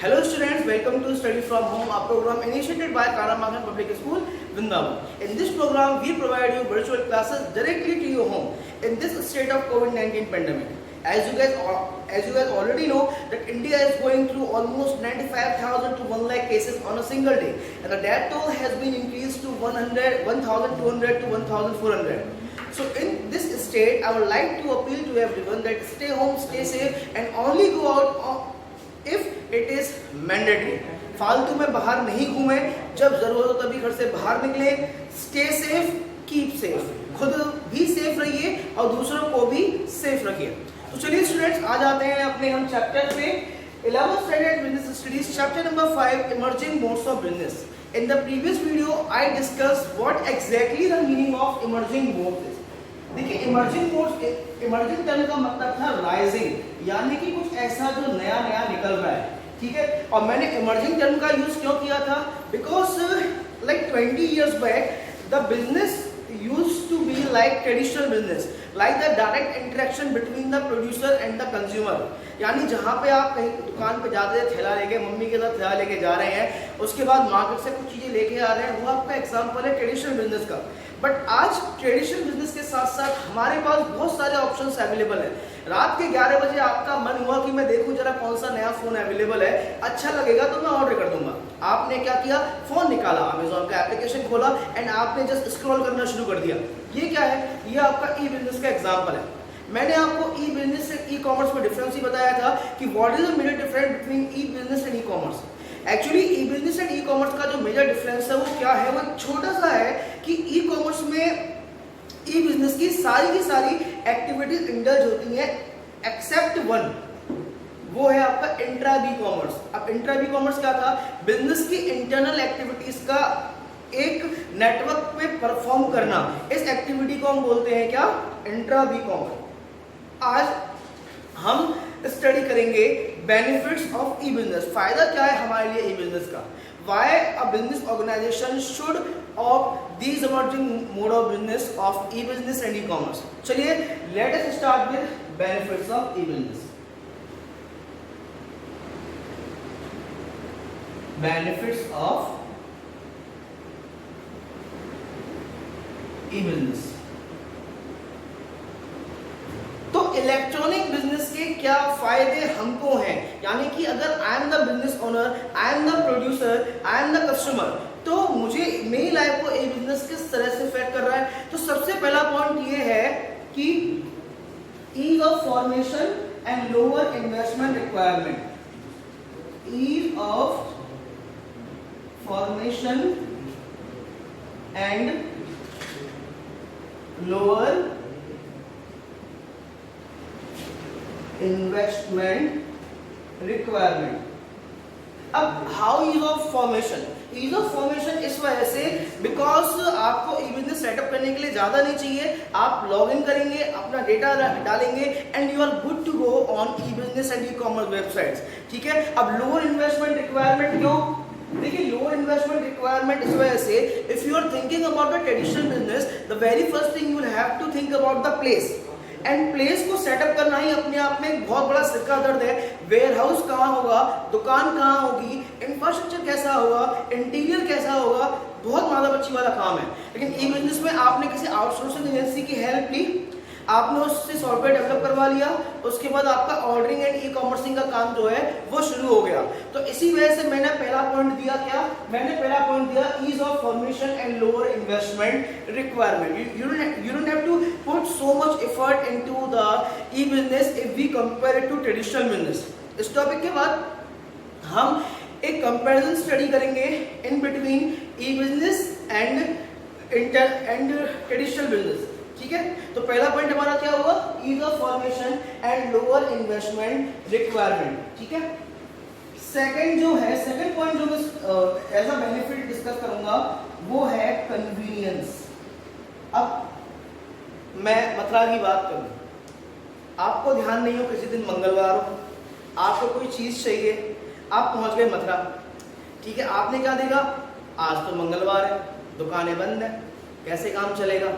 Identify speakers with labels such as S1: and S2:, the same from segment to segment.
S1: Hello students, welcome to Study from Home, a program initiated by Karamagan Public School, Vrindavan. In this program, we provide you virtual classes directly to your home in this state of COVID-19 pandemic. As you guys already know that India is going through almost 95,000 to 1 lakh cases on a single day, and the death toll has been increased to 1,200 to 1,400. So in this state, I would like to appeal to everyone that stay home, stay safe, and only go out if it is mandatory. फालतू में बाहर नहीं घूमे, जब जरूरत हो तभी घर से बाहर निकले. स्टे सेफ, कीप सेफ, खुद भी सेफ रहिए और दूसरों को भी सेफ रखिए. तो चलिए स्टूडेंट्स, आ जाते हैं अपने हम चैप्टर पे. 11th standard business studies, chapter number 5, emerging modes of business. In the previous video, I discussed what exactly the meaning of emerging modes is. देखिए, इमर्जिंग मोड्स, इमर्जिंग टर्म का मतलब था राइजिंग, यानी कि कुछ ऐसा जो नया नया निकल रहा है. ठीक है, और मैंने इमर्जिंग टर्म का यूज क्यों किया था? Because like 20 years back the business used to be like traditional business, like the direct interaction between the producer and the consumer. यानी जहाँ पे आप कहीं दुकान पे जाते हैं, थैला लेके, मम्मी के साथ थैला लेके जा रहे हैं, उसके बाद मार्केट से कुछ चीज़ें लेके आ रहे हैं, वो आपका एग्जाम्पल है ट्रेडिशनल बिजनेस का. बट आज ट्रेडिशनल बिजनेस के साथ साथ हमारे पास बहुत सारे ऑप्शंस अवेलेबल हैं. रात के 11 बजे आपका मन हुआ कि मैं देखूं जरा कौन सा नया फ़ोन अवेलेबल है, अच्छा लगेगा तो मैं ऑर्डर कर दूंगा. आपने क्या किया? फ़ोन निकाला, अमेजोन का एप्लीकेशन खोला एंड आपने जस्ट स्क्रॉल करना शुरू कर दिया. ये क्या है? ये आपका ई बिजनेस का एग्जाम्पल है. मैंने आपको ई बिजनेस से ई कॉमर्स में डिफरेंस ही बताया था कि what is the major difference between e business and e commerce. Actually e business and e commerce का जो मेजर डिफरेंस है वो क्या है? वो छोटा सा है कि ई कॉमर्स में ई बिजनेस की सारी एक्टिविटीज इंडल्ज होती हैं एक्सेप्ट वन, वो है आपका इंट्रा बी कॉमर्स. अब इंट्रा बी कॉमर्स क्या था? बिजनेस की इंटरनल एक्टिविटीज का एक नेटवर्क पे परफॉर्म करना. इस एक्टिविटी को हम बोलते हैं क्या? Intra B commerce. आज हम स्टडी करेंगे बेनिफिट्स ऑफ ई बिजनेस. फायदा क्या है हमारे लिए ई बिजनेस का? Why a business organisation should of these emerging mode of business of e business and e commerce. चलिए let us start with benefits of e business. Benefits of e business. तो electronic business के क्या फायदे हमको हैं? यानी कि अगर I am the business owner, I am the producer, I am the customer, तो मुझे मेरी लाइफ को ए बिजनेस किस तरह से इफेक्ट कर रहा है? तो सबसे पहला पॉइंट ये है कि ease of formation and lower investment requirement. Ease of formation and lower investment requirement. अब how ease of formation? Ease of formation इस वजह से बिकॉज आपको ई बिजनेस सेटअप करने के लिए ज्यादा नहीं चाहिए. आप लॉग इन करेंगे, अपना डेटा डालेंगे and you are good to go on e business and e commerce websites. ठीक है. अब लोअर इन्वेस्टमेंट रिक्वायरमेंट क्यों? देखिए, लोअर इन्वेस्टमेंट रिक्वायरमेंट इस वजह से if you are thinking about the traditional business, the very first thing you will have to think about the place. And place को setup करना ही अपने आप में एक बहुत बड़ा सिर का दर्द है. वेयर हाउस कहाँ होगा, दुकान कहाँ होगी, इंफ्रास्ट्रक्चर कैसा होगा, इंटीरियर कैसा होगा, बहुत माथा पच्ची वाला काम है. लेकिन ई बिजनेस में आपने किसी आउटसोर्सिंग एजेंसी की हेल्प ली, आपने उससे सॉफ्टवेयर डेवलप करवा लिया, उसके बाद आपका ऑर्डरिंग एंड ई कॉमर्सिंग का काम जो है वो शुरू हो गया. तो इसी वजह से मैंने पहला पॉइंट दिया क्या? मैंने पहला पॉइंट दिया ease of formation and lower investment requirement. You don't have to put so much effort into the e-business if we compare it to traditional business. इस टॉपिक के बाद हम एक कंपैरिजन स्टडी करेंगे in between e business and traditional business. ठीक है. तो पहला पॉइंट हमारा क्या हुआ? Ease of formation and lower investment requirement. ठीक है. सेकंड जो है, सेकंड पॉइंट जो मैं एज अ बेनिफिट डिस्कस करूंगा वो है कन्वीनियंस. अब मैं मथुरा की बात करूं, आपको ध्यान नहीं हो किसी दिन मंगलवार हो, आपको कोई चीज चाहिए, आप पहुंच गए मथुरा. ठीक है. आपने क्या देखा? आज तो मंगलवार है, दुकानें बंद है, कैसे काम चलेगा?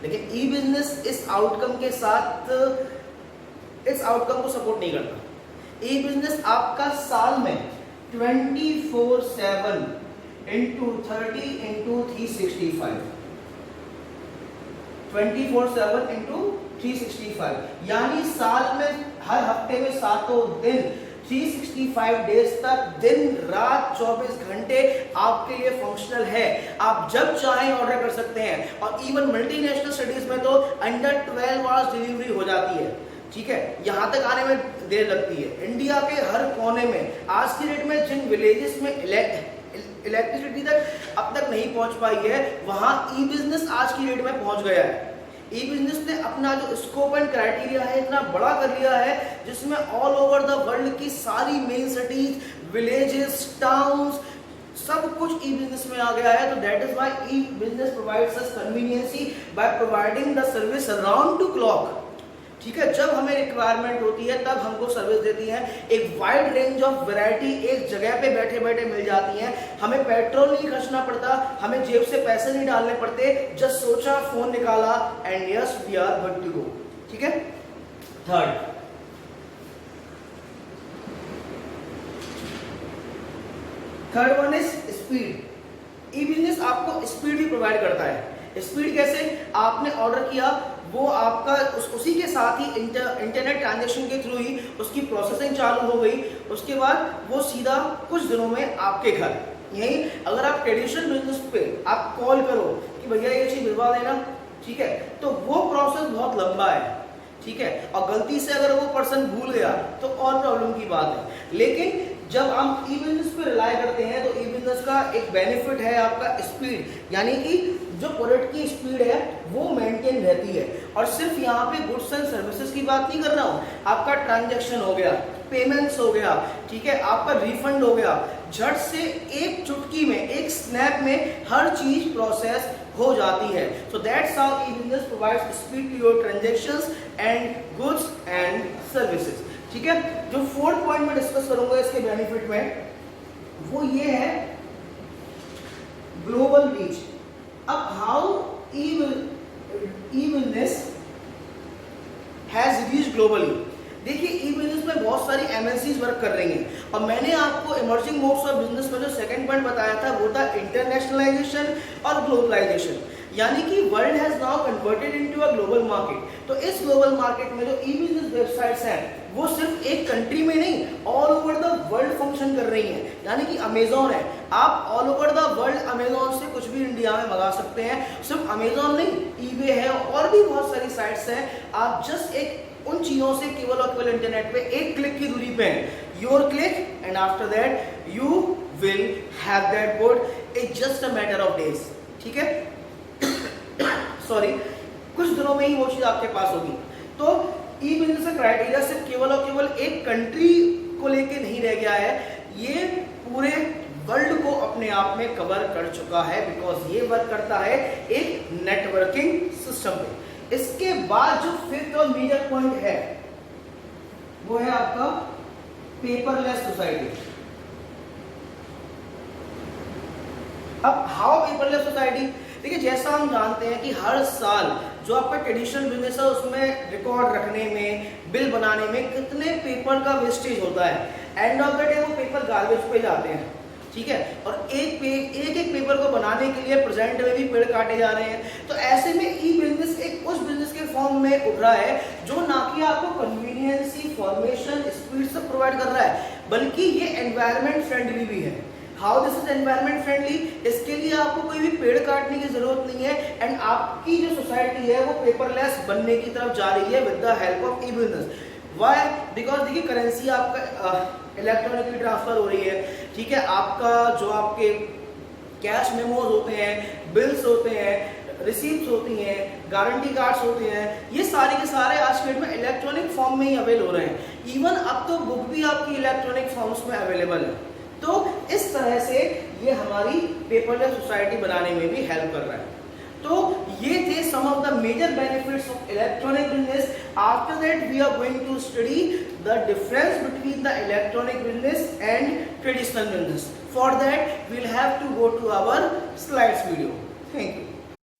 S1: लेकिन ई बिजनेस इस आउटकम के साथ इस आउटकम को सपोर्ट नहीं करता. ई बिजनेस आपका साल में 24/7 into 30 into 365, 24/7 into 365, यानी साल में हर हफ्ते में 7 दिन 365 डेज तक दिन रात 24 घंटे आपके लिए फंक्शनल है। आप जब चाहें ऑर्डर कर सकते हैं और इवन मल्टीनेशनल स्टडीज में तो अंडर 12 आवर्स डिलीवरी हो जाती है। ठीक है, यहाँ तक आने में देर लगती है। इंडिया के हर कोने में आज की डेट में जिन विलेजेस में इलेक्ट्रिसिटी तक अब तक नहीं पहुंच पाई है, वहां ई बिजनेस आज की डेट में पहुंच गया है। ई बिजनेस ने अपना जो स्कोप एंड क्राइटेरिया है इतना बड़ा कर लिया है, जिसमें ऑल ओवर द वर्ल्ड की सारी मेन सिटीज, विलेजेस, टाउन्स, सब कुछ ई बिजनेस में आ गया है। तो that is why E business provides us conveniences by providing the service around two clock. ठीक है, जब हमें रिक्वायरमेंट होती है तब हमको सर्विस देती है। एक वाइड रेंज ऑफ वैरायटी एक जगह पे बैठे बैठे मिल जाती है। हमें पेट्रोल नहीं खर्चना पड़ता, हमें जेब से पैसे नहीं डालने पड़ते, जस्ट सोचा, फोन निकाला and yes we are good to go. ठीक है, third one is speed. E business आपको स्पीड भी प्रोवाइड करता है। स्पीड कैसे? आपने ऑर्डर किया, वो आपका उसी के साथ ही इंटरनेट ट्रांजैक्शन के थ्रू ही उसकी प्रोसेसिंग चालू हो गई। उसके बाद वो सीधा कुछ दिनों में आपके घर। यही अगर आप ट्रेडिशनल बिजनेस पे आप कॉल करो कि भैया ये चीज भिजवा देना, ठीक है, तो वो प्रोसेस बहुत लंबा है। ठीक है, और गलती से अगर वो पर्सन भूल गया तो और प्रॉब्लम की बात है। लेकिन जब हम ई बिजनेस पे रिलाई करते हैं तो ई बिजनेस का एक बेनिफिट है आपका स्पीड, यानी कि जो प्रोडक्ट की स्पीड है वो मेंटेन रहती है। और सिर्फ यहाँ पे गुड्स एंड सर्विसेज की बात नहीं कर रहा हूँ, आपका ट्रांजैक्शन हो गया, पेमेंट्स हो गया, ठीक है, आपका रिफंड हो गया, झट से एक चुटकी में, एक स्नैप में हर चीज प्रोसेस हो जाती है। So that's how e business provides speed to your transactions and goods and services. ठीक है, जो फोर्थ पॉइंट में डिस्कस करूंगा इसके बेनिफिट में, वो ये है ग्लोबल रीच। अब how e business has reach globally. देखिए, ई बिजनेस में बहुत सारी एमएनसीज वर्क कर रही हैं और मैंने आपको इमर्जिंग मोड्स ऑफ बिजनेस में जो सेकंड पॉइंट बताया था वो था इंटरनेशनलाइजेशन और ग्लोबलाइजेशन, यानी कि world has now converted into a global market. तो इस ग्लोबल मार्केट में जो ई बिजनेस वेबसाइट्स हैं वो सिर्फ एक कंट्री में नहीं, all over the world function कर रही हैं। यानी कि अमेजॉन है, आप all over the world Amazon से कुछ भी इंडिया में मंगा सकते हैं। सिर्फ अमेजॉन नहीं, ईबे है और भी बहुत सारी साइट्स हैं। आप जस्ट एक उन चीजों से केवल और केवल इंटरनेट पे एक क्लिक की दूरी पे हैं। Your click and after that you will have that good in just a matter of days. ठीक है, सॉरी, कुछ दिनों में ही वो चीज आपके पास होगी। तो ई बिजनेस का क्राइटेरिया सिर्फ केवल और केवल एक कंट्री को लेके नहीं रह गया है, ये पूरे वर्ल्ड को अपने आप में कवर कर चुका है, बिकॉज ये वर्क करता है एक नेटवर्किंग सिस्टम पे। इसके बाद जो फिफ्थ और मेजर पॉइंट है वो है आपका पेपरलेस सोसाइटी। अब हाउ पेपरलेस सोसाइटी? देखिए, जैसा हम जानते हैं कि हर साल जो आपका ट्रेडिशनल बिजनेस है उसमें रिकॉर्ड रखने में, बिल बनाने में कितने पेपर का वेस्टेज होता है। एंड ऑफ द डे वो पेपर गार्बेज पे जाते हैं। ठीक है, और एक पेपर को बनाने के लिए प्रेजेंट में भी पेड़ काटे जा रहे हैं। तो ऐसे में ई बिजनेस एक उस बिजनेस के फॉर्म में उठ रहा है जो ना कि आपको कन्वीनियंस, फॉर्मेशन, स्पीड सब प्रोवाइड कर रहा है, बल्कि ये एनवायरमेंट फ्रेंडली भी है। How this is environment friendly? इसके लिए आपको कोई भी पेड़ काटने की जरूरत नहीं है एंड आपकी जो सोसाइटी है वो पेपरलेस बनने की तरफ जा रही है with the help of e business. Why? Because देखिए, करेंसी आपका इलेक्ट्रॉनिकली ट्रांसफर हो रही है। ठीक है, आपका जो आपके कैश मेमोज होते हैं, बिल्स होते हैं, रिसीप्ट होती हैं, गारंटी कार्ड्स होते हैं, ये सारे के सारे आज के डेट में इलेक्ट्रॉनिक फॉर्म में ही अवेल हो रहे हैं। इवन अब तो बुक भी आपकी इलेक्ट्रॉनिक फॉर्म्स में अवेलेबल है। तो इस तरह से ये हमारी पेपरलेस सोसाइटी बनाने में भी हेल्प कर रहा है। तो ये थे some of the major benefits of electronic business. After that we are going to study the difference between the electronic business and traditional business. For that we will have to go to our slides video. Thank you.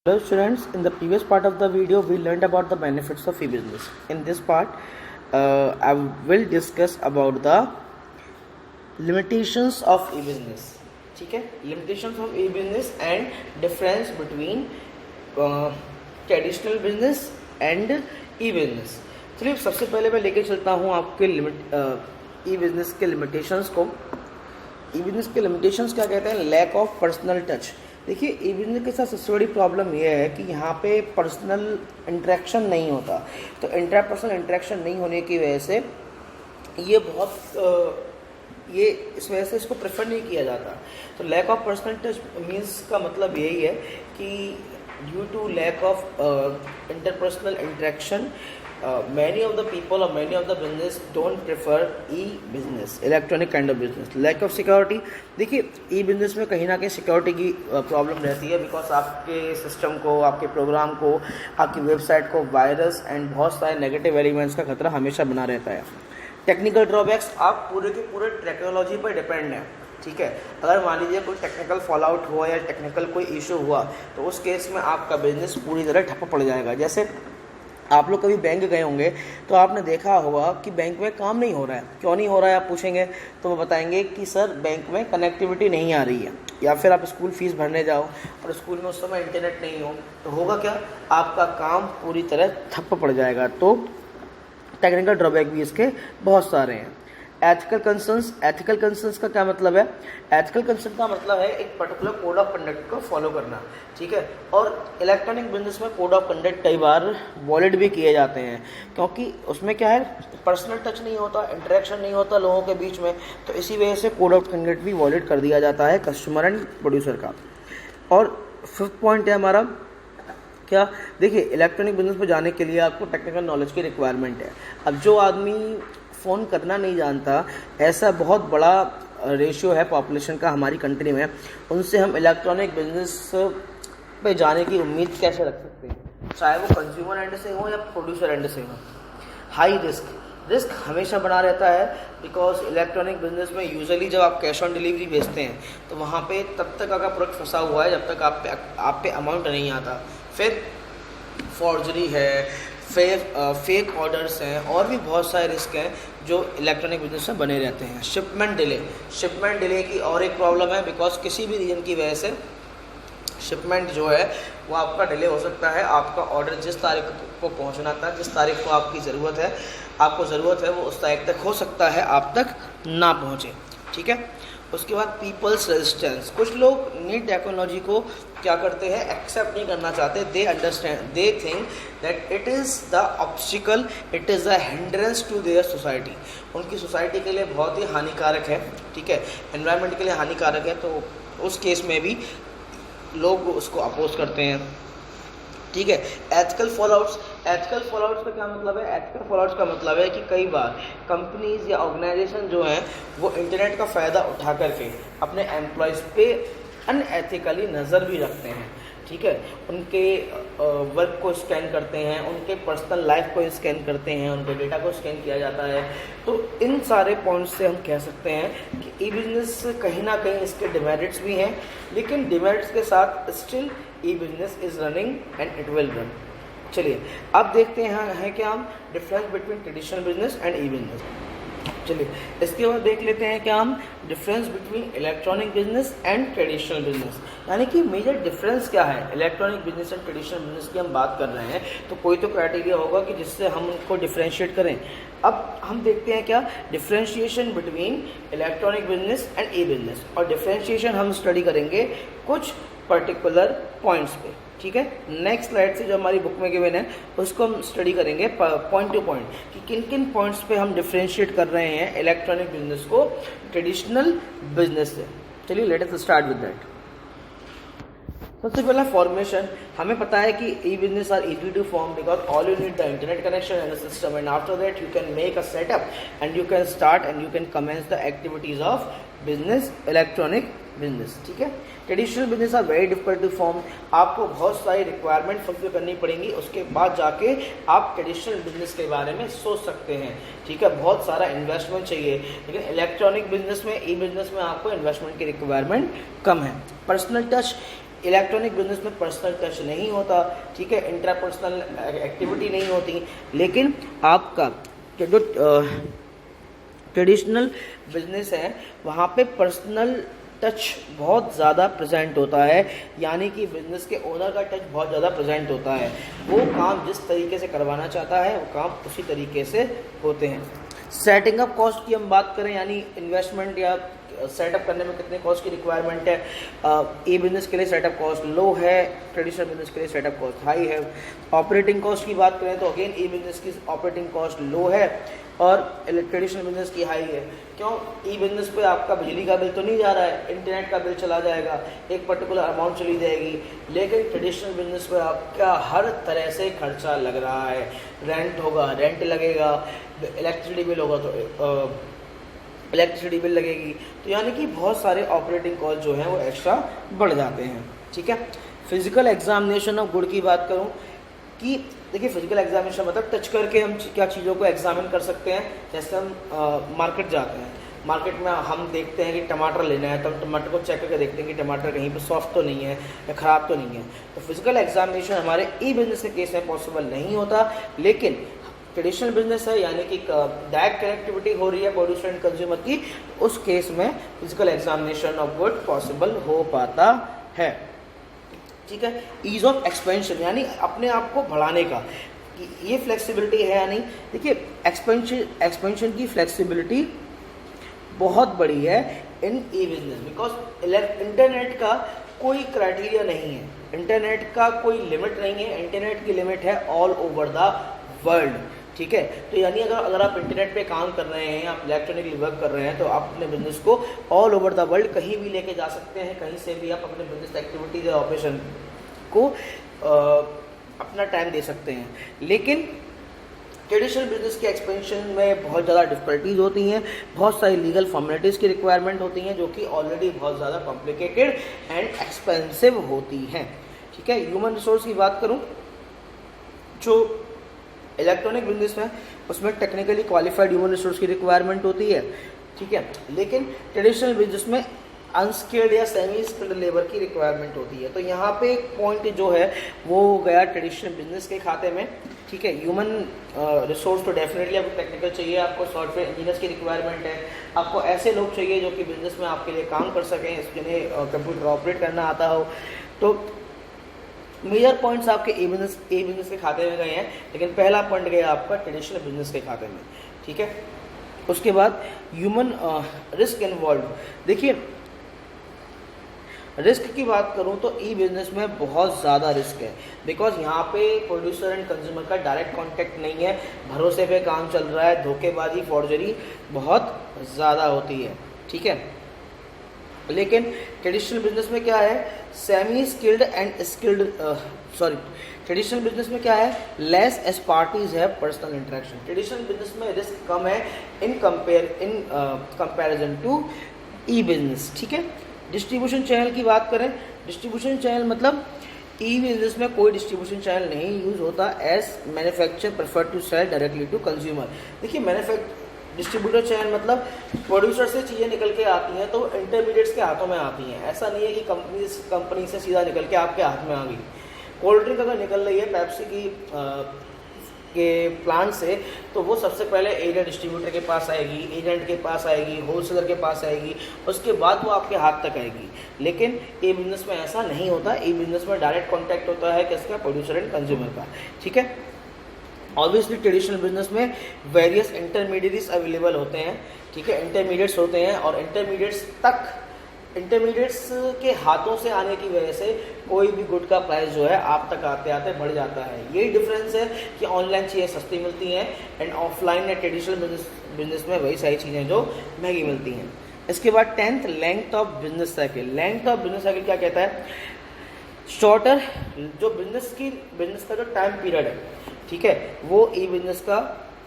S1: Hello students, in the previous part of the video we learned about the benefits of e-business. In this part I will discuss about the limitations of e business, ठीक है, limitations of e business and difference between traditional business and E business. चलिए सबसे पहले मैं लेके चलता हूँ आपके ई बिजनेस के लिमिटेशंस को। ई बिजनेस के लिमिटेशंस क्या कहते हैं? Lack of personal touch. देखिए ई बिजनेस के साथ सबसे बड़ी प्रॉब्लम यह है कि यहाँ पे पर्सनल इंटरेक्शन नहीं होता, तो इंटरपर्सनल इंटरेक्शन नहीं होने की वजह से ये बहुत ये इस वजह से इसको प्रेफर नहीं किया जाता। तो lack of personal touch means का मतलब यही है कि due to lack of interpersonal interaction many of the people or many of the business don't prefer e-business, electronic kind of business. Lack of security, देखिए e-business में कहीं ना कहीं सिक्योरिटी की प्रॉब्लम रहती है, बिकॉज आपके सिस्टम को, आपके प्रोग्राम को, आपकी वेबसाइट को वायरस एंड बहुत सारे नेगेटिव एलिमेंट्स का खतरा हमेशा बना रहता है। टेक्निकल ड्रॉबैक्स, आप पूरे के पूरे टेक्नोलॉजी पर डिपेंड हैं, ठीक है। अगर मान लीजिए कोई टेक्निकल फॉल आउट हुआ या टेक्निकल कोई इशू हुआ तो उस केस में आपका बिजनेस पूरी तरह ठप्प पड़ जाएगा। जैसे आप लोग कभी बैंक गए होंगे तो आपने देखा होगा कि बैंक में काम नहीं हो रहा है। क्यों नहीं हो रहा है आप पूछेंगे तो वो बताएंगे कि सर बैंक में कनेक्टिविटी नहीं आ रही है। या फिर आप स्कूल फीस भरने जाओ और स्कूल में उस समय इंटरनेट नहीं हो तो होगा क्या? आपका काम पूरी तरह ठप्प पड़ जाएगा। तो टेक्निकल ड्रॉबैक भी इसके बहुत सारे हैं। एथिकल कंसर्न्स का क्या मतलब है? एथिकल कंसर्न का मतलब है एक पर्टिकुलर कोड ऑफ कंडक्ट को फॉलो करना, ठीक है। और इलेक्ट्रॉनिक बिजनेस में कोड ऑफ कंडक्ट कई बार वॉलिड भी किए जाते हैं, क्योंकि उसमें क्या है, पर्सनल टच नहीं होता, इंटरेक्शन नहीं होता लोगों के बीच में, तो इसी वजह से कोड ऑफ कंडक्ट भी वॉलिड कर दिया जाता है कस्टमर एंड प्रोड्यूसर का। और फिफ्थ पॉइंट है हमारा क्या? देखिए इलेक्ट्रॉनिक बिजनेस में जाने के लिए आपको टेक्निकल नॉलेज की रिक्वायरमेंट है। अब जो आदमी फ़ोन करना नहीं जानता, ऐसा बहुत बड़ा रेशियो है पॉपुलेशन का हमारी कंट्री में, उनसे हम इलेक्ट्रॉनिक बिजनेस पे जाने की उम्मीद कैसे रख सकते हैं, चाहे वो कंज्यूमर एंड से हो या प्रोड्यूसर एंड से हो। हाई रिस्क हमेशा बना रहता है, बिकॉज इलेक्ट्रॉनिक बिजनेस में यूजुअली जब आप कैश ऑन डिलीवरी बेचते हैं तो वहाँ पे तब तक अगर प्रोडक्ट फंसा हुआ है जब तक आप पे अमाउंट नहीं आता। फिर फॉर्जरी है, फेक ऑर्डर्स हैं, और भी बहुत सारे रिस्क हैं जो इलेक्ट्रॉनिक बिजनेस में बने रहते हैं। शिपमेंट डिले की और एक प्रॉब्लम है, बिकॉज किसी भी रीजन की वजह से शिपमेंट जो है वो आपका डिले हो सकता है। आपका ऑर्डर जिस तारीख को पहुंचना था, जिस तारीख को आपको ज़रूरत है वो उस तारीख तक हो सकता है आप तक ना पहुंचे, ठीक है। उसके बाद पीपल्स रेजिस्टेंस, कुछ लोग नई टेक्नोलॉजी को क्या करते हैं, एक्सेप्ट नहीं करना चाहते। They think that it is the obstacle, it is the hindrance to their society. उनकी सोसाइटी के लिए बहुत ही हानिकारक है, ठीक है, एनवायरनमेंट के लिए हानिकारक है, तो उस केस में भी लोग उसको अपोज करते हैं, ठीक है। एथिकल फॉलोआउट्स का क्या मतलब है? एथिकल फॉलोआउट्स का मतलब है कि कई बार कंपनीज या ऑर्गेनाइजेशन जो हैं वो इंटरनेट का फ़ायदा उठा करके अपने एम्प्लॉयज़ पे अनएथिकली नज़र भी रखते हैं, ठीक है। उनके वर्क को स्कैन करते हैं, उनके पर्सनल लाइफ को स्कैन करते हैं, उनके डेटा को स्कैन किया जाता है। तो इन सारे पॉइंट्स से हम कह सकते हैं कि ई बिज़नेस कहीं ना कहीं इसके डिमेरिट्स भी हैं, लेकिन डिमेरिट्स के साथ still E business is running and it will run. चलिए अब देखते हैं क्या हम difference between traditional business and E business. चलिए इसके बाद देख लेते हैं क्या हम difference between electronic business and traditional business, यानी कि मेजर डिफरेंस क्या है। Electronic business and traditional business की हम बात कर रहे हैं तो कोई तो क्राइटेरिया होगा कि जिससे हम उनको डिफरेंशिएट करें। अब हम देखते हैं क्या differentiation between electronic business and E business, और डिफरेंशिएशन हम स्टडी करेंगे कुछ पर्टिकुलर पॉइंट्स पे, ठीक है। नेक्स्ट स्लाइड से जो हमारी बुक में गिवन है उसको हम स्टडी करेंगे पॉइंट टू पॉइंट कि किन किन पॉइंट्स पे हम डिफरेंशिएट कर रहे हैं इलेक्ट्रॉनिक बिजनेस को ट्रेडिशनल बिजनेस से। चलिए let us start with that. सबसे पहला फॉर्मेशन, हमें पता है कि e business are easy to form because all you need the internet connection and the system, and after that you can make a setup and you can start and you can commence the activities of business, electronic business, ठीक है। Traditional business are very difficult to form, आपको बहुत सारी requirement fulfil करनी पड़ेंगी, उसके बाद जाके आप ट्रेडिशनल बिजनेस के बारे में सोच सकते हैं, ठीक है। बहुत सारा इन्वेस्टमेंट चाहिए, लेकिन इलेक्ट्रॉनिक बिजनेस में, ई बिजनेस में आपको इन्वेस्टमेंट की रिक्वायरमेंट कम है। पर्सनल टच, इलेक्ट्रॉनिक बिजनेस में पर्सनल टच नहीं होता, ठीक है, इंट्रापर्सनल एक्टिविटी नहीं होती, लेकिन आपका जो ट्रेडिशनल बिजनेस है वहाँ पे पर्सनल टच बहुत ज़्यादा प्रेजेंट होता है, यानी कि बिजनेस के ओनर का टच बहुत ज़्यादा प्रेजेंट होता है। वो काम जिस तरीके से करवाना चाहता है वो काम उसी तरीके से होते हैं। सेटिंग अप कॉस्ट की हम बात करें, यानी इन्वेस्टमेंट या सेटअप करने में कितने कॉस्ट की रिक्वायरमेंट है। ई बिजनेस के लिए सेटअप कॉस्ट लो है, ट्रेडिशनल बिजनेस के लिए सेटअप कॉस्ट हाई है। ऑपरेटिंग कॉस्ट की बात करें तो अगेन ई बिजनेस की ऑपरेटिंग कॉस्ट लो है और ट्रेडिशनल बिजनेस की हाई है। क्यों? ई बिजनेस पे आपका बिजली का बिल तो नहीं जा रहा है, इंटरनेट का बिल चला जाएगा, एक पर्टिकुलर अमाउंट चली जाएगी, लेकिन ट्रेडिशनल बिजनेस पे आपका हर तरह से खर्चा लग रहा है। रेंट होगा, रेंट लगेगा, इलेक्ट्रिसिटी बिल होगा तो इलेक्ट्रिसिटी बिल लगेगी, तो यानी कि बहुत सारे ऑपरेटिंग कॉस्ट जो हैं वो एक्स्ट्रा बढ़ जाते हैं। ठीक है। फिजिकल एग्जामिनेशन ऑफ गुड की बात करूं कि देखिए फिजिकल एग्जामिनेशन मतलब टच करके हम क्या चीज़ों को एग्जामिन कर सकते हैं। जैसे हम मार्केट जाते हैं, मार्केट में हम देखते हैं कि टमाटर लेना है तो हम टमाटर को चेक करके देखते हैं कि टमाटर कहीं पर सॉफ्ट तो नहीं है या ख़राब तो नहीं है। तो फिजिकल एग्जामिनेशन हमारे ई बिजनेस के केस में पॉसिबल नहीं होता, लेकिन ट्रेडिशनल बिजनेस है यानी कि डायरेक्ट कनेक्टिविटी हो रही है प्रोड्यूसर एंड कंज्यूमर की, उस केस में physical examination of good possible हो पाता है। ठीक है। ईज ऑफ एक्सपेंशन यानी अपने आप को बढ़ाने का, ये फ्लेक्सिबिलिटी है या नहीं। देखिए एक्सपेंशन की फ्लेक्सिबिलिटी बहुत बड़ी है इन ई बिजनेस, बिकॉज इंटरनेट का कोई क्राइटेरिया नहीं है, इंटरनेट का कोई लिमिट नहीं है। इंटरनेट की लिमिट है ऑल ओवर द वर्ल्ड। ठीक है। तो यानी अगर आप इंटरनेट पे काम कर रहे हैं, आप इलेक्ट्रॉनिकली वर्क कर रहे हैं, तो आप अपने बिजनेस को ऑल ओवर द वर्ल्ड कहीं भी लेके जा सकते हैं। कहीं से भी आप अपने बिजनेस एक्टिविटीज या ऑपरेशन को अपना टाइम दे सकते हैं। लेकिन ट्रेडिशनल बिजनेस के एक्सपेंशन में बहुत ज़्यादा डिफिकल्टीज होती हैं, बहुत सारी लीगल फॉर्मेलिटीज़ की रिक्वायरमेंट होती हैं जो कि ऑलरेडी बहुत ज़्यादा कॉम्प्लिकेटेड एंड एक्सपेंसिव होती हैं। ठीक है। ह्यूमन रिसोर्स की बात करूँ, जो इलेक्ट्रॉनिक बिजनेस में उसमें टेक्निकली क्वालिफाइड ह्यूमन रिसोर्स की रिक्वायरमेंट होती है। ठीक है। लेकिन ट्रेडिशनल बिजनेस में अनस्किल्ड या सेमी स्किल्ड लेबर की रिक्वायरमेंट होती है। तो यहाँ पे एक पॉइंट जो है वो गया ट्रेडिशनल बिजनेस के खाते में। ठीक है। ह्यूमन रिसोर्स तो डेफिनेटली आपको टेक्निकल चाहिए, आपको सॉफ्टवेयर इंजीनियर्स की रिक्वायरमेंट है, आपको ऐसे लोग चाहिए जो कि बिजनेस में आपके लिए काम कर सकें, जिन्हें कंप्यूटर ऑपरेट करना आता हो। तो मेजर पॉइंट्स आपके ए बिजनेस के खाते में गए हैं, लेकिन पहला पॉइंट गया आपका ट्रेडिशनल बिजनेस के खाते में। ठीक है। उसके बाद ह्यूमन रिस्क इन्वॉल्व। देखिए रिस्क की बात करूं तो ई बिजनेस में बहुत ज़्यादा रिस्क है, बिकॉज यहाँ पे प्रोड्यूसर एंड कंज्यूमर का डायरेक्ट कांटेक्ट नहीं है, भरोसे पे काम चल रहा है, धोखेबाजी फॉर्जरी बहुत ज़्यादा होती है। ठीक है। लेकिन ट्रेडिशनल बिजनेस में क्या है, semi skilled and skilled traditional business में क्या है, लेस एस पार्टीज है पर्सनल इंटरेक्शन। ट्रेडिशनल बिजनेस में रिस्क कम है in comparison to e business. ठीक है। डिस्ट्रीब्यूशन चैनल की बात करें, डिस्ट्रीब्यूशन चैनल मतलब ई बिजनेस में कोई डिस्ट्रीब्यूशन चैनल नहीं यूज होता, as manufacture prefer to sell directly to consumer. देखिए डिस्ट्रीब्यूटर चैनल मतलब प्रोड्यूसर से चीज़ें निकल के आती हैं तो इंटरमीडिएट्स के हाथों में आती हैं। ऐसा नहीं है कि कंपनी से सीधा निकल के आपके हाथ में आ गई। कोल्ड ड्रिंक अगर निकल रही है पेप्सी की के प्लांट से, तो वो सबसे पहले एजेंट डिस्ट्रीब्यूटर के पास आएगी, एजेंट के पास आएगी, होलसेलर के पास आएगी, उसके बाद वो आपके हाथ तक आएगी। लेकिन ई बिजनेस में ऐसा नहीं होता। ई बिजनेस में डायरेक्ट कॉन्टैक्ट होता है किसका, प्रोड्यूसर एंड कंज्यूमर का। ठीक है। ऑब्वियसली ट्रेडिशनल बिजनेस में वेरियस इंटरमीडिएट्स अवेलेबल होते हैं। ठीक है। इंटरमीडिएट्स होते हैं और इंटरमीडिएट्स के हाथों से आने की वजह से कोई भी गुड का प्राइस जो है आप तक आते आते बढ़ जाता है। यही डिफरेंस है कि ऑनलाइन चीज़ें सस्ती मिलती हैं एंड ऑफलाइन या ट्रेडिशनल बिजनेस में वही सारी चीज़ें जो महंगी मिलती हैं। इसके बाद 10th length of business cycle. Length of business cycle क्या कहता है, शॉर्टर जो बिजनेस का जो टाइम पीरियड है, ठीक है, वो ई बिजनेस का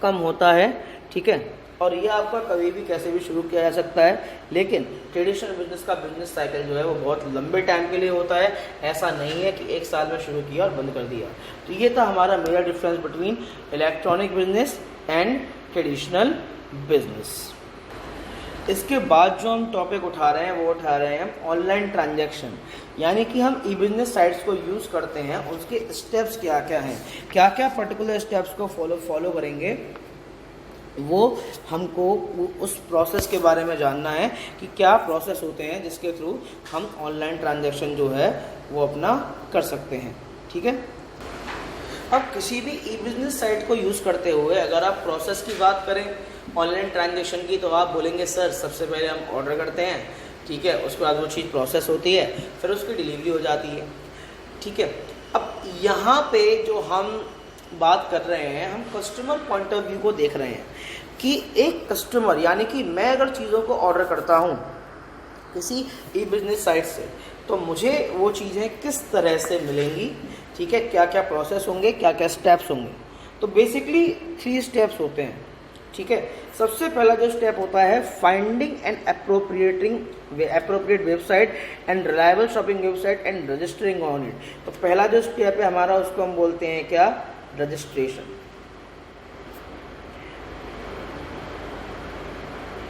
S1: कम होता है। ठीक है। और ये आपका कभी भी कैसे भी शुरू किया जा सकता है, लेकिन ट्रेडिशनल बिजनेस का बिजनेस साइकिल जो है वो बहुत लंबे टाइम के लिए होता है। ऐसा नहीं है कि एक साल में शुरू किया और बंद कर दिया। तो ये था हमारा major difference between electronic business and traditional business. इसके बाद जो हम टॉपिक उठा रहे हैं वो उठा रहे हैं ऑनलाइन ट्रांजैक्शन, यानी कि हम ई बिजनेस साइट्स को यूज़ करते हैं, उसके स्टेप्स क्या क्या हैं, क्या क्या पर्टिकुलर स्टेप्स को फॉलो करेंगे वो हमको उस प्रोसेस के बारे में जानना है कि क्या प्रोसेस होते हैं जिसके थ्रू हम ऑनलाइन ट्रांजैक्शन जो है वो अपना कर सकते हैं। ठीक है, अब किसी भी ई बिज़नेस साइट को यूज़ करते हुए अगर आप प्रोसेस की बात करें ऑनलाइन ट्रांजैक्शन की, तो आप बोलेंगे सर सबसे पहले हम ऑर्डर करते हैं, ठीक है, उसके बाद वो चीज़ प्रोसेस होती है, फिर उसकी डिलीवरी हो जाती है। ठीक है, अब यहाँ पे जो हम बात कर रहे हैं, हम कस्टमर पॉइंट ऑफ व्यू को देख रहे हैं कि एक कस्टमर, यानी कि मैं अगर चीज़ों को ऑर्डर करता हूँ किसी ई बिज़नेस साइट से, तो मुझे वो चीज़ें किस तरह से मिलेंगी, ठीक है, क्या क्या प्रोसेस होंगे, क्या क्या स्टेप्स होंगे। तो बेसिकली 3 स्टेप्स होते हैं। ठीक है, सबसे पहला जो स्टेप होता है finding and appropriate website and reliable shopping website and registering on it. तो पहला जो स्टेप है हमारा, उसको हम बोलते हैं क्या, रजिस्ट्रेशन।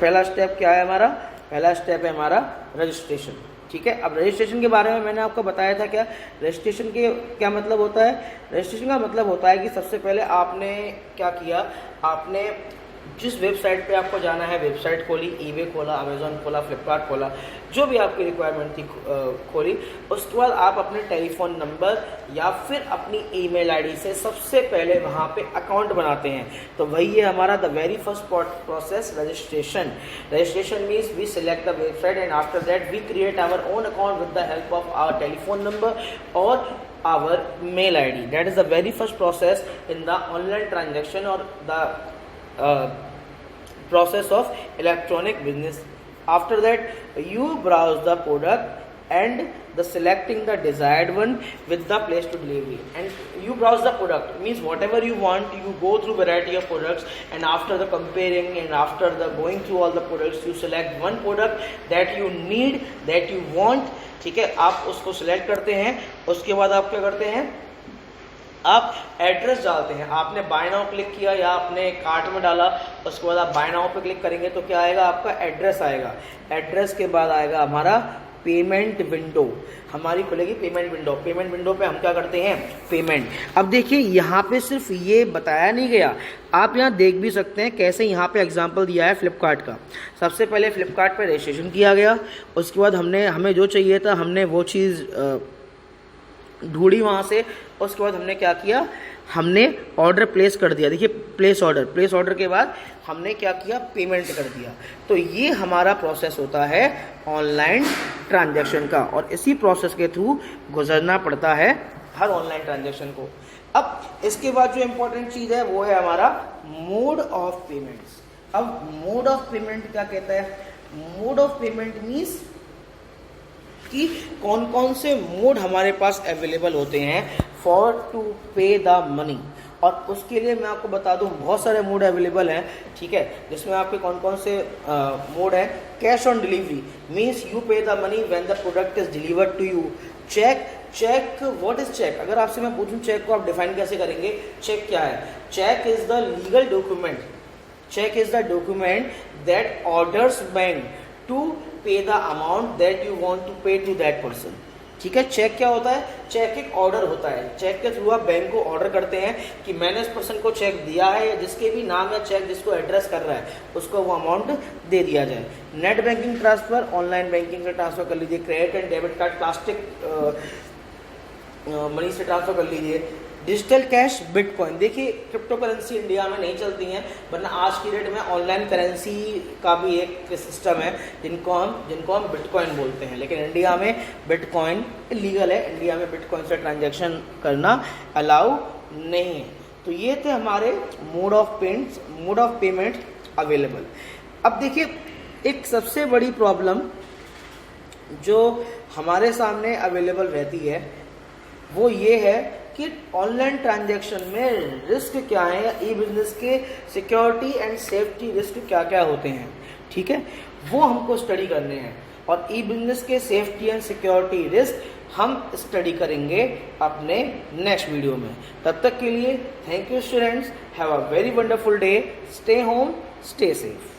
S1: पहला स्टेप क्या है हमारा, पहला स्टेप है हमारा रजिस्ट्रेशन। ठीक है, अब रजिस्ट्रेशन के बारे में मैंने आपको बताया था, क्या रजिस्ट्रेशन के क्या मतलब होता है। रजिस्ट्रेशन का मतलब होता है कि सबसे पहले आपने क्या किया, आपने जिस वेबसाइट पे आपको जाना है वेबसाइट खोली, ईबे खोला, अमेज़ॉन खोला, फ्लिपकार्ट खोला, जो भी आपकी रिक्वायरमेंट थी खोली। उसके बाद आप अपने टेलीफोन नंबर या फिर अपनी ईमेल आईडी से सबसे पहले वहाँ पे अकाउंट बनाते हैं। तो वही है हमारा the very first process, registration. Registration means we select the website and after that we create our own account with the help of our telephone number और our mail ID. That is the very first process in the online transaction or the process of electronic business. After that you browse the product and the selecting the desired one with the place to delivery, and you browse the product means whatever you want, you go through variety of products, and after the comparing and after the going through all the products, you select one product that you need, that you want। ठीक है, आप उसको select करते हैं। उसके बाद आप क्या करते हैं, आप एड्रेस डालते हैं। आपने बाय नाउ क्लिक किया या आपने कार्ट में डाला, उसके बाद आप बाय नाउ पे क्लिक करेंगे तो क्या आएगा, आपका एड्रेस आएगा। एड्रेस के बाद आएगा हमारा पेमेंट विंडो, हमारी खुलेगी पेमेंट विंडो। पेमेंट विंडो पे हम क्या करते हैं, पेमेंट। अब देखिए यहाँ पे सिर्फ ये बताया नहीं गया, आप यहाँ देख भी सकते हैं कैसे यहाँ पे एग्जांपल दिया है फ्लिपकार्ट का। सबसे पहले फ्लिपकार्ट पे रजिस्ट्रेशन किया गया, उसके बाद हमें जो चाहिए था हमने वो चीज़ ढूंढी वहाँ से। उसके बाद हमने क्या किया, हमने ऑर्डर प्लेस कर दिया। देखिए प्लेस ऑर्डर के बाद हमने क्या किया, पेमेंट कर दिया। तो ये हमारा प्रोसेस होता है ऑनलाइन ट्रांजैक्शन का, और इसी प्रोसेस के थ्रू गुजरना पड़ता है हर ऑनलाइन ट्रांजैक्शन को। अब इसके बाद जो इम्पोर्टेंट चीज़ है वो है हमारा मोड ऑफ पेमेंट्स। अब मोड ऑफ पेमेंट क्या कहता है, मोड ऑफ पेमेंट मीन्स कि कौन कौन से मोड हमारे पास अवेलेबल होते हैं for to pay the money. और उसके लिए मैं आपको बता दूं बहुत सारे मोड अवेलेबल हैं। ठीक है, जिसमें आपके कौन कौन से मोड है। Cash on delivery means you pay the money when the product is delivered to you. Cheque what is cheque, अगर आपसे मैं पूछूं चेक को आप डिफाइन कैसे करेंगे, चेक क्या है। Check is the legal document, check is the document that orders bank to pay the amount that you want to pay to that person. ठीक है, चेक क्या होता है, चेक एक ऑर्डर होता है। चेक के थ्रू आप बैंक को ऑर्डर करते हैं कि मैंने इस पर्सन को चेक दिया है, या जिसके भी नाम या चेक जिसको एड्रेस कर रहा है उसको वो अमाउंट दे दिया जाए। Net banking transfer, online banking से ट्रांसफर कर लीजिए। Credit and debit card, plastic money से ट्रांसफर कर लीजिए। Digital cash, bitcoin. देखिए क्रिप्टो करेंसी इंडिया में नहीं चलती हैं, वरना आज की डेट में ऑनलाइन करेंसी का भी एक सिस्टम है जिनको हम बिटकॉइन बोलते हैं। लेकिन इंडिया में बिटकॉइन इलीगल है, इंडिया में बिटकॉइन से ट्रांजैक्शन करना अलाउ नहीं है। तो ये थे हमारे मोड ऑफ पेमेंट अवेलेबल। अब देखिए एक सबसे बड़ी प्रॉब्लम जो हमारे सामने अवेलेबल रहती है वो ये है कि ऑनलाइन ट्रांजैक्शन में रिस्क क्या है, या ई बिजनेस के सिक्योरिटी एंड सेफ्टी रिस्क क्या क्या होते हैं। ठीक है, वो हमको स्टडी करने हैं, और ई बिजनेस के सेफ्टी एंड सिक्योरिटी रिस्क हम स्टडी करेंगे अपने नेक्स्ट वीडियो में। तब तक के लिए thank you students, have a very wonderful day, stay home, stay safe.